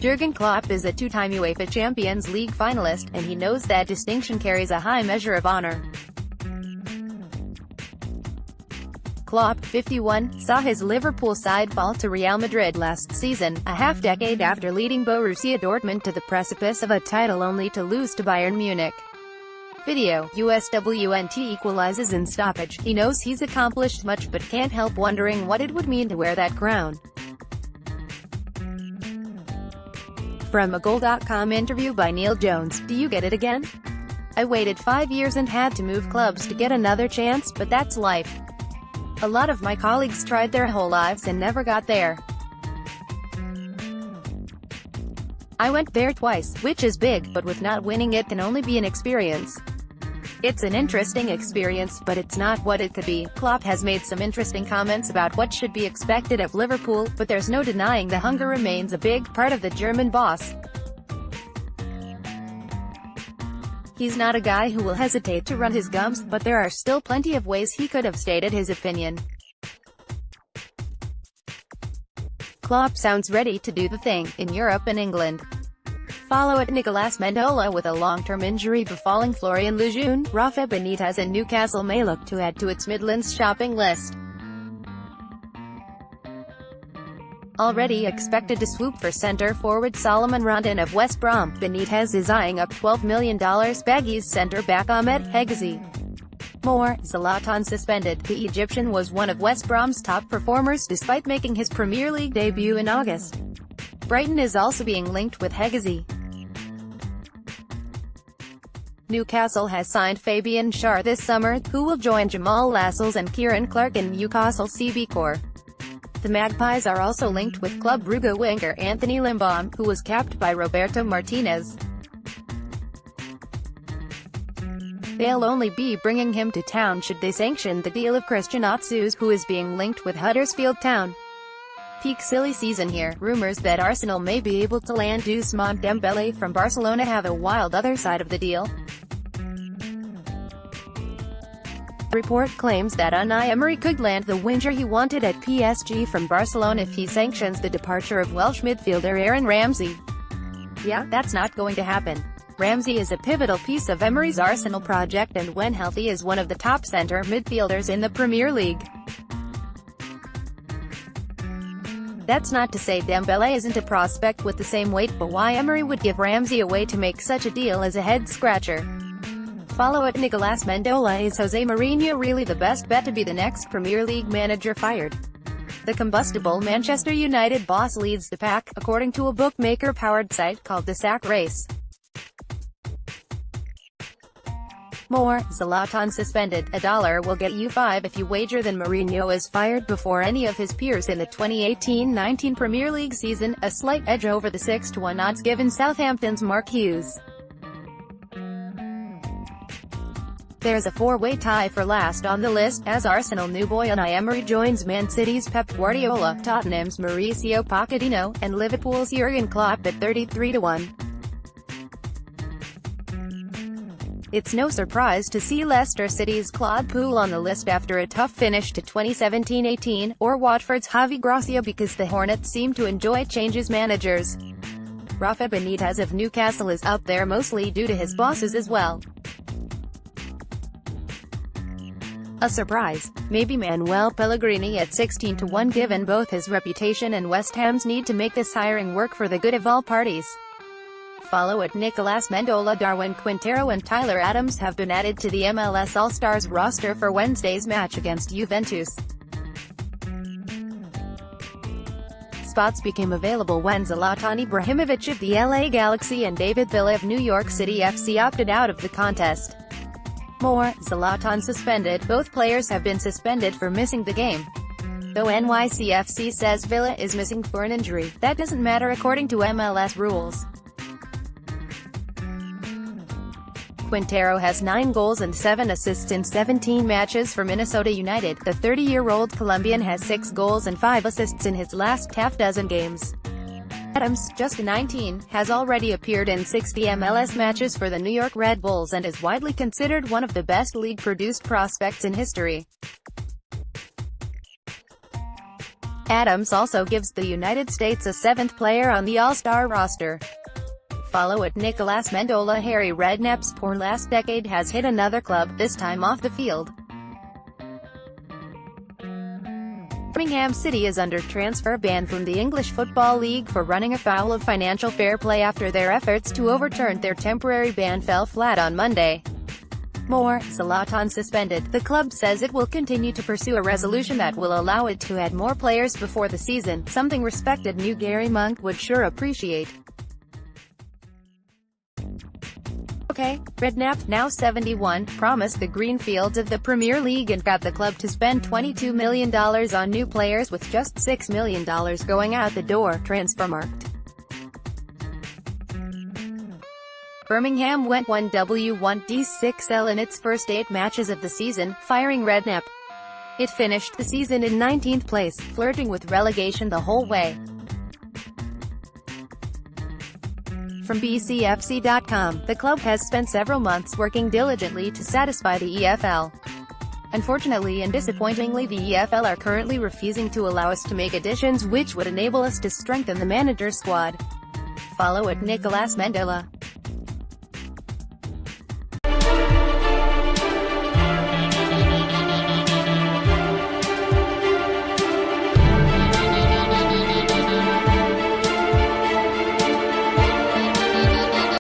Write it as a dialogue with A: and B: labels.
A: Jurgen Klopp is a two-time UEFA Champions League finalist, and he knows that distinction carries a high measure of honor. Klopp, 51, saw his Liverpool side fall to Real Madrid last season, a half-decade after leading Borussia Dortmund to the precipice of a title only to lose to Bayern Munich. Video, USWNT equalizes in stoppage. He knows he's accomplished much but can't help wondering what it would mean to wear that crown. From a Goal.com interview by Neil Jones, do you get it again? I waited 5 years and had to move clubs to get another chance, but that's life. A lot of my colleagues tried their whole lives and never got there. I went there twice, which is big, but with not winning it can only be an experience. It's an interesting experience, but it's not what it could be. Klopp has made some interesting comments about what should be expected of Liverpool, but there's no denying the hunger remains a big part of the German boss. He's not a guy who will hesitate to run his gums, but there are still plenty of ways he could have stated his opinion. Klopp sounds ready to do the thing, in Europe and England. Follow at Nicolas Mendola. With a long-term injury befalling Florian Lejeune, Rafa Benitez and Newcastle may look to add to its Midlands shopping list. Already expected to swoop for centre-forward Salomon Rondon of West Brom, Benitez is eyeing up $12 million Baggies centre-back Ahmed Hegazi. More, Zlatan suspended. The Egyptian was one of West Brom's top performers despite making his Premier League debut in August. Brighton is also being linked with Hegazi. Newcastle has signed Fabian Schär this summer, who will join Jamal Lascelles and Kieran Clark in Newcastle CB core. The Magpies are also linked with Club Brugge winger Anthony Limbaum, who was capped by Roberto Martinez. They'll only be bringing him to town should they sanction the deal of Christian Atsu, who is being linked with Huddersfield Town. Peak silly season here. Rumors that Arsenal may be able to land Ousmane Dembele from Barcelona have a wild other side of the deal. Report claims that Unai Emery could land the winger he wanted at PSG from Barcelona if he sanctions the departure of Welsh midfielder Aaron Ramsey. Yeah, that's not going to happen. Ramsey is a pivotal piece of Emery's Arsenal project and when healthy is one of the top centre midfielders in the Premier League. That's not to say Dembele isn't a prospect with the same weight, but why Emery would give Ramsey away to make such a deal is a head-scratcher. Follow at Nicolas Mendola. Is Jose Mourinho really the best bet to be the next Premier League manager fired? The combustible Manchester United boss leads the pack, according to a bookmaker-powered site called The Sack Race. More, Zlatan suspended. $1 will get you 5 if you wager that Mourinho is fired before any of his peers in the 2018-19 Premier League season, a slight edge over the 6-1 odds given Southampton's Mark Hughes. There's a four-way tie for last on the list, as Arsenal new boy Unai Emery joins Man City's Pep Guardiola, Tottenham's Mauricio Pochettino, and Liverpool's Jurgen Klopp at 33-1. It's no surprise to see Leicester City's Claude Puel on the list after a tough finish to 2017-18, or Watford's Javi Gracia because the Hornets seem to enjoy changes managers. Rafa Benitez of Newcastle is up there mostly due to his bosses as well. A surprise? Maybe Manuel Pellegrini at 16-1 given both his reputation and West Ham's need to make this hiring work for the good of all parties. Follow at Nicolas Mendola. Darwin Quintero and Tyler Adams have been added to the MLS All-Stars roster for Wednesday's match against Juventus. Spots became available when Zlatan Ibrahimovic of the LA Galaxy and David Villa of New York City FC opted out of the contest. More, Zlatan suspended. Both players have been suspended for missing the game. Though NYCFC says Villa is missing for an injury, that doesn't matter according to MLS rules. Quintero has 9 goals and 7 assists in 17 matches for Minnesota United. The 30-year-old Colombian has 6 goals and 5 assists in his last half-dozen games. Adams, just 19, has already appeared in 60 MLS matches for the New York Red Bulls and is widely considered one of the best league-produced prospects in history. Adams also gives the United States a 7th player on the All-Star roster. Follow at Nicolas Mendola. Harry Redknapp's poor last decade has hit another club, this time off the field. Birmingham City is under transfer ban from the English Football League for running afoul of financial fair play after their efforts to overturn their temporary ban fell flat on Monday. More, Zlatan suspended. The club says it will continue to pursue a resolution that will allow it to add more players before the season, something respected new Gary Monk would sure appreciate. Okay, Redknapp, now 71, promised the greenfields of the Premier League and got the club to spend $22 million on new players with just $6 million going out the door, Transfermarkt. Birmingham went 1W1D6L in its first 8 matches of the season, firing Redknapp. It finished the season in 19th place, flirting with relegation the whole way. From BCFC.com, the club has spent several months working diligently to satisfy the EFL. Unfortunately and disappointingly, the EFL are currently refusing to allow us to make additions which would enable us to strengthen the manager's squad. Follow at Nicolas Mendola.